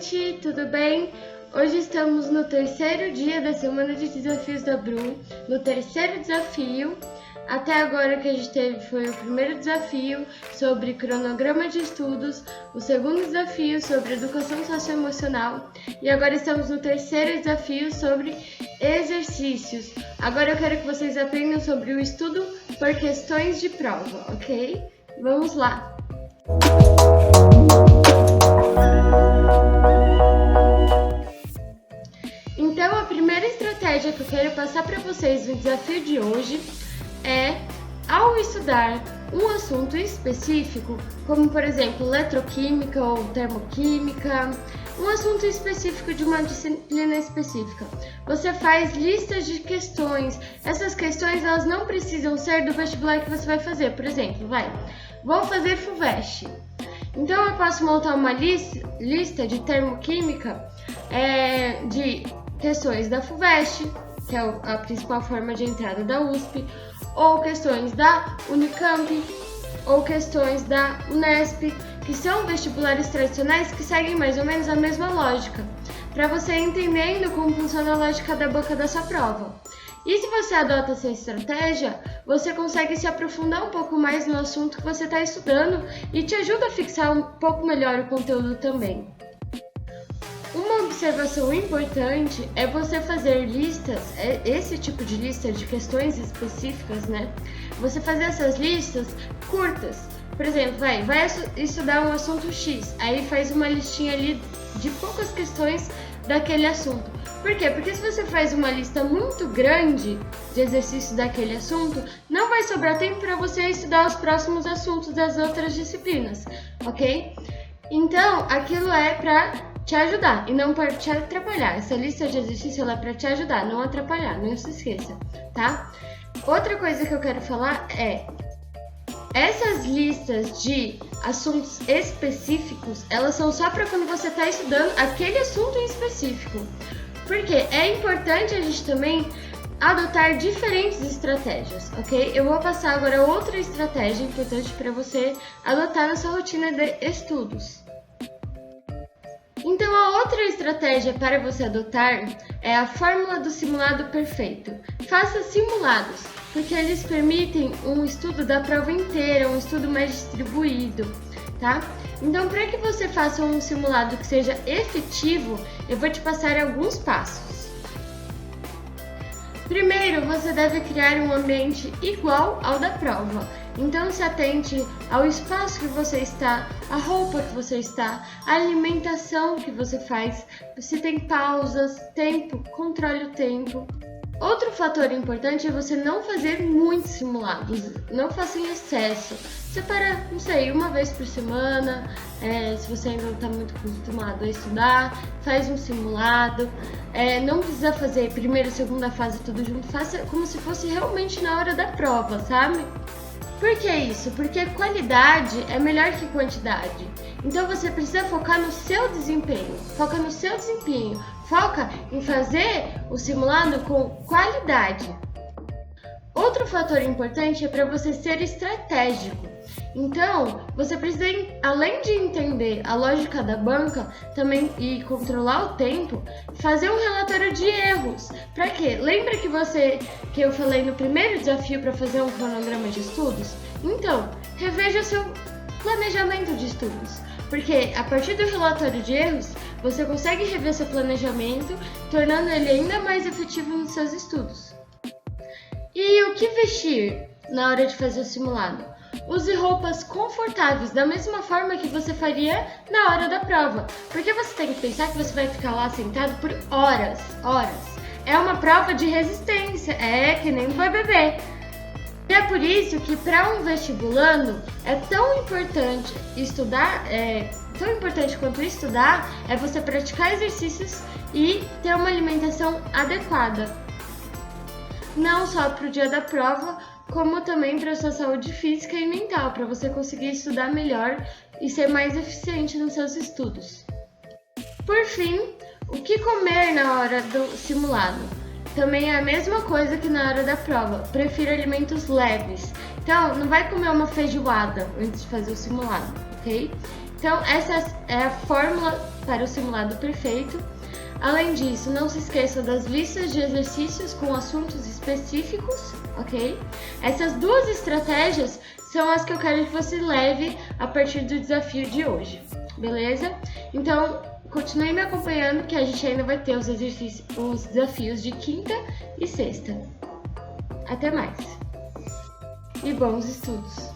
gente, tudo bem? Hoje estamos no terceiro dia da semana de desafios da Bru, no terceiro desafio. Até agora o que a gente teve foi o primeiro desafio sobre cronograma de estudos, o segundo desafio sobre educação socioemocional e agora estamos no terceiro desafio sobre exercícios. Agora eu quero que vocês aprendam sobre o estudo por questões de prova, ok? Vamos lá! Então, a primeira estratégia que eu quero passar para vocês no desafio de hoje é, ao estudar um assunto específico, como por exemplo eletroquímica ou termoquímica, um assunto específico de uma disciplina específica, você faz listas de questões. Essas questões elas não precisam ser do vestibular que você vai fazer. Por exemplo, vou fazer FUVEST. Então eu posso montar uma lista de termoquímica de questões da FUVEST, que é a principal forma de entrada da USP, ou questões da Unicamp, ou questões da Unesp, que são vestibulares tradicionais que seguem mais ou menos a mesma lógica, para você entendendo como funciona a lógica da banca da sua prova. E se você adota essa estratégia, você consegue se aprofundar um pouco mais no assunto que você está estudando e te ajuda a fixar um pouco melhor o conteúdo também. Uma observação importante é você fazer listas, esse tipo de lista de questões específicas, né? Você fazer essas listas curtas. Por exemplo, vai estudar um assunto X, aí faz uma listinha ali de poucas questões daquele assunto. Por quê? Porque se você faz uma lista muito grande de exercícios daquele assunto, não vai sobrar tempo para você estudar os próximos assuntos das outras disciplinas, ok? Então, aquilo é para te ajudar e não para te atrapalhar. Essa lista de exercícios ela é para te ajudar, não atrapalhar, não se esqueça, tá? Outra coisa que eu quero falar é essas listas de assuntos específicos, elas são só para quando você está estudando aquele assunto em específico. Porque é importante a gente também adotar diferentes estratégias, ok? Eu vou passar agora outra estratégia importante para você adotar na sua rotina de estudos. Então, a outra estratégia para você adotar é a fórmula do simulado perfeito. Faça simulados, porque eles permitem um estudo da prova inteira, um estudo mais distribuído, tá? Então, para que você faça um simulado que seja efetivo, eu vou te passar alguns passos. Primeiro, você deve criar um ambiente igual ao da prova. Então, se atente ao espaço que você está, a roupa que você está, a alimentação que você faz, se tem pausas, tempo, controle o tempo. Outro fator importante é você não fazer muitos simulados, não faça em excesso. Separa, não sei, uma vez por semana, se você ainda não está muito acostumado a estudar, faz um simulado. Não precisa fazer primeira e segunda fase tudo junto, faça como se fosse realmente na hora da prova, sabe? Por que isso? Porque qualidade é melhor que quantidade. Então você precisa focar no seu desempenho. Foca no seu desempenho. Foca em fazer o simulado com qualidade. Outro fator importante é para você ser estratégico. Então, você precisa, além de entender a lógica da banca também e controlar o tempo, fazer um relatório de erros. Para quê? Lembra que eu falei no primeiro desafio para fazer um cronograma de estudos? Então, reveja seu planejamento de estudos. Porque a partir do relatório de erros, você consegue rever seu planejamento, tornando ele ainda mais efetivo nos seus estudos. E o que vestir na hora de fazer o simulado? Use roupas confortáveis, da mesma forma que você faria na hora da prova. Porque você tem que pensar que você vai ficar lá sentado por horas. É uma prova de resistência, que nem um BBB. E é por isso que para um vestibulando é tão importante estudar, tão importante quanto estudar é você praticar exercícios e ter uma alimentação adequada. Não só para o dia da prova, como também para a sua saúde física e mental, para você conseguir estudar melhor e ser mais eficiente nos seus estudos. Por fim, o que comer na hora do simulado? Também é a mesma coisa que na hora da prova, prefira alimentos leves. Então, não vai comer uma feijoada antes de fazer o simulado, ok? Então, essa é a fórmula para o simulado perfeito. Além disso, não se esqueça das listas de exercícios com assuntos específicos, ok? Essas duas estratégias são as que eu quero que você leve a partir do desafio de hoje, beleza? Então, continue me acompanhando que a gente ainda vai ter os desafios de quinta e sexta. Até mais! E bons estudos!